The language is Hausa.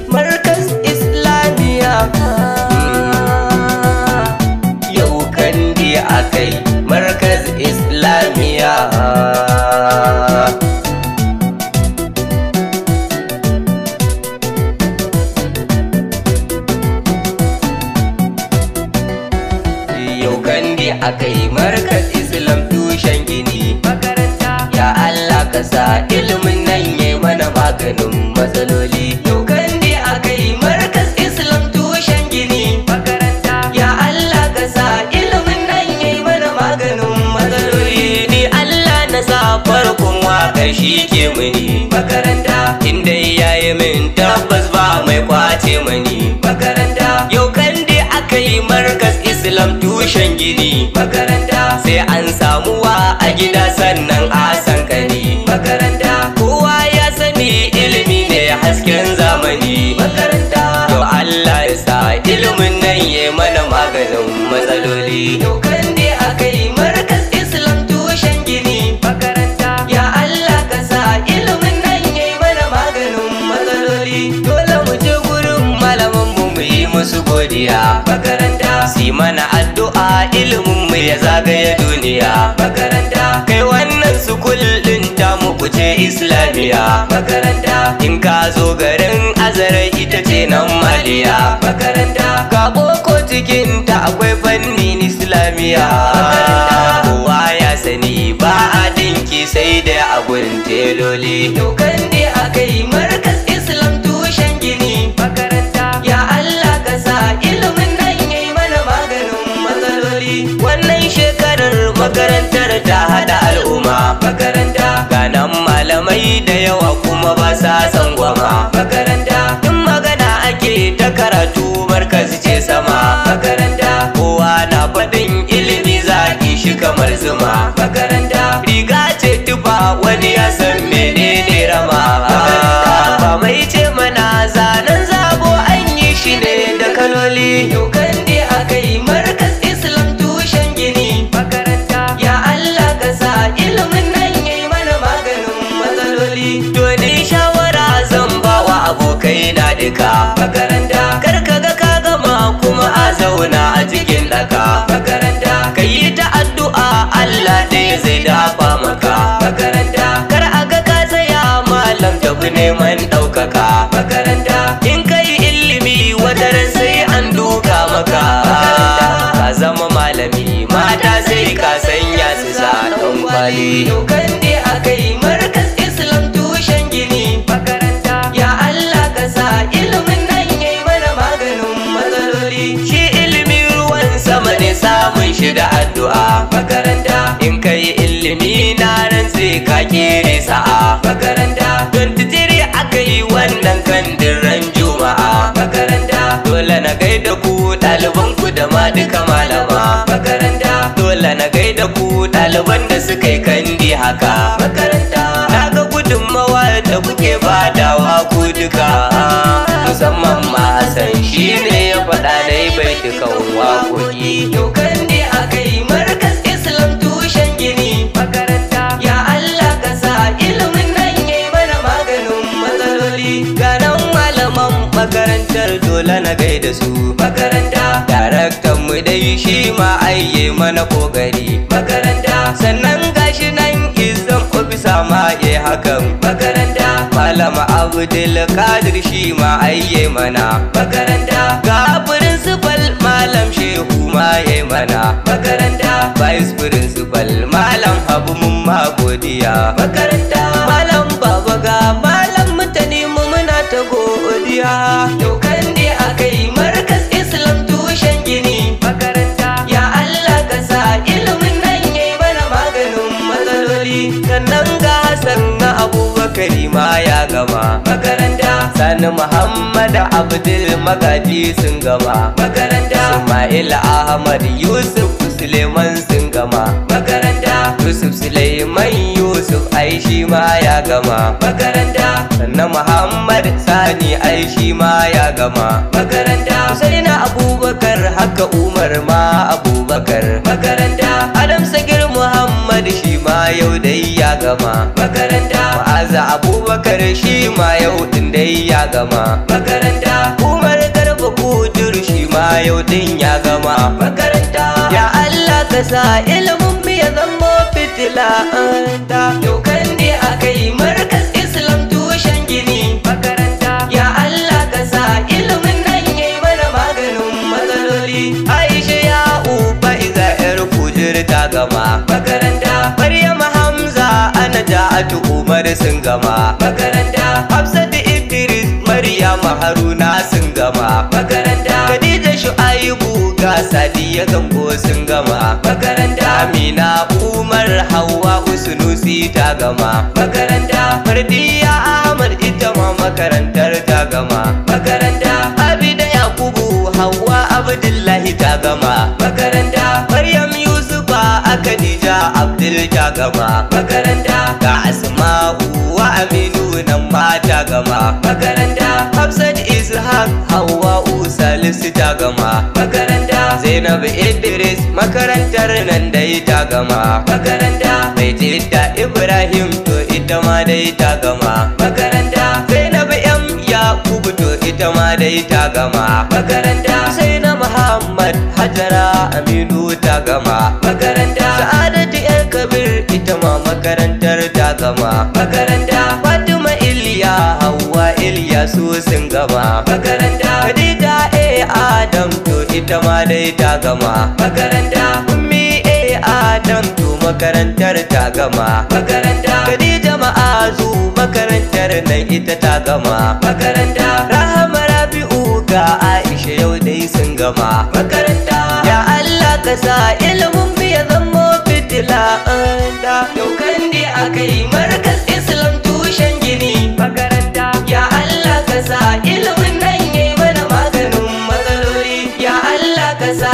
Markaz Islamiya. Yau kandi akai Markaz Islamiya. Yau kandi akai Markaz Islam tushen gini makaranta. Ya Allah ka sa ilimin nan yayi mana maganin matsaloli. Yau kandi akai Markaz Islam tushen gini makaranta. Ya Allah ka sa ilimin nan yayi mana maganin matsaloli. Ni Allah na sa farkon waƙar shi ke mini makaranta. Inda yayi min tabbas ba mai kwace mani makaranta. Yau kandi akai Markaz Islam tushen gini makaranta. Sai an samuwa a gida sannan a san kani makaranta. Kowa ya sani ilimi ne hasken zamani makaranta. To Allah ya sa ilimin nan ya mana maganin matsaloli. Yau kandi akai Markaz Islam tushen gini makaranta. Ya Allah ka sa ilimin nan ya mana maganin matsaloli. Dole mu je gurin malaman mu yi musu godiya makaranta. Si mana addu'a ilimin mu ya zagaye duniya makaranta. Kai wannan sukul din ta mu kuce Islamiya makaranta. In ka zo garin Azare ita ce nan Maliya makaranta. Ka boko cikin ta akwai fannin Islamiya makaranta. Kowa ya sani ba a dinki sai da a gurin teloli. Yau kandi akai Markaz Islam tushen gini makaranta. Ya Allah ka sa ilimin nan yayi mana maganin matsaloli. Wannan shekarar makarantar ta hada al'umma makaranta. Ganan malamai da yawa kuma ba sa san gwama makaranta. In magana ake ta karatu Markaz ce sama makaranta. Kowa na faɗin ilimi zaki shi kamar zuma makaranta. Riga ce tufa wani ya san menene rama makaranta. Ba mai ce mana zanen zabo an yi shi ne da kaloli. Yau kandi akai Markaz Islam tushen gini makaranta. Ya Allah ka sa ilimin nan yayi mana maganin matsaloli. To ni shawara zan bawa abokai na duka makaranta. Kar ka ga ka gama kuma a zauna a cikin daka makaranta. Ka yi ta addu'a Allah ɗaya zai dafa maka makaranta. Kar a ga ka tsaya malam tafi neman ɗaukaka makaranta. In kai ilimi wataran sai an duka maka makaranta. Ka zama malami mata sai ka sanya su sa ɗan kwali. Yau kandi akai Markaz Islam tushen gini makaranta. Ya Allah ka sa ilimin nan yayi mana maganin matsaloli. Shi ilimi ruwan sama ne samun shi da addu'a makaranta. In kai ilimi na ran sai ka kere sa'a makaranta. Don tijiri akai wannan kandin ran juma'a makaranta. Dole na gaida ku ɗaliban ku da ma duka malama makaranta. Dole na gaida ku ɗaliban da suka yi kandi haka makaranta. Na ga gudunmawa da kuke badawa ku duka. Musamman ma Hassan shi ne ya faɗa na yi baitukan waƙoƙi. Yau kandi akai Markaz Islam tushen gini makaranta. Ya Allah ka sa ilimin nan yayi mana maganin matsaloli. Ganan malaman makarantar dole na gaida su makaranta. Daraktan mu dai shi ma ayye mana kokari makaranta. Sannan gashi nan izan ofisa ma ye hakan makaranta. Malama Abdul Qadir shi ma ayye mana makaranta. Ga principal Malam Shehu ma ye mana makaranta. Vice principal Malam Habu mun ma godiya makaranta. Malam Baba ga Malam Mutane mu muna ta godiya. Yau kandi akai Markaz Islam tushen gini makaranta. Ya Allah ka sa ilimin nan yayi mana maganin matsaloli. Sannan ga Hassan na Abubakar ma ya gama makaranta. Sani Muhammad Abdul Magaji sun gama makaranta. Ismail Ahmad Yusuf Suleiman sun gama makaranta. Yusuf Suleiman Yusuf Aishi ma ya gama makaranta. Sannan Muhammad Sani Aishi ma ya gama makaranta. Sai na Abubakar haka Umar ma Abubakar makaranta. Adam Sagir Muhammad shi ma yau dai ya gama makaranta. Ma'aza Abubakar shi ma yau din dai ya gama makaranta. Umar Garba Kudur shi ma yau din ya gama makaranta. Ya Allah ka sa ilimin mu ya zama fitila anta. Yau kan ne akai markas Islam tushen gini makaranta. Ya Allah ka sa ilimin nan yayi mana maganin matsaloli. Aisha ya uba iza yar Kudur ta gama makaranta. Maryam Hamza Anajatu Umar sun gama makaranta. Hafsat Idris Maryam Haruna sun gama makaranta. Khadija Shu'aibu ga Sadiya Gambo sun gama makaranta. Amina Umar Hawwa Usunusi ta gama makaranta. Mardiya Ahmad ita ma makarantar ta gama makaranta. Abida Yakubu Hawwa Abdullahi ta gama makaranta. Maryam Yusufa Khadija Abdul ta gama makaranta. Ga Asma'u wa Aminu nan ma ta gama makaranta. Hafsat Ishaq Hawwa Salisu ta gama makaranta. Zainab Idris makarantar nan dai ta gama makaranta. Mai Jidda Ibrahim to ita ma dai ta gama makaranta. Zainab M Yakubu to ita ma dai ta gama makaranta. Zainab Muhammad Hajara Aminu ta gama makaranta. Sa'adatu El Kabir ita ma makarantar ta gama makaranta. Fatima Iliya Hawwa Ilyasu sun gama makaranta. Khadija Adam to ita ma dai ta gama makaranta. Ummi Adam to makarantar ta gama makaranta. Khadija Ma'azu makarantar nan ita ta gama makaranta. Rahama Rabi'u ga Aisha yau dai sun gama makaranta. Ya Allah ka sa ilimin mu ya zama fitila anda. Yau kan dai akai markas Islam tushen gini makaranta. Ya Allah ka sa ilimin nan yayi mana maganin matsaloli. Ya Allah ka sa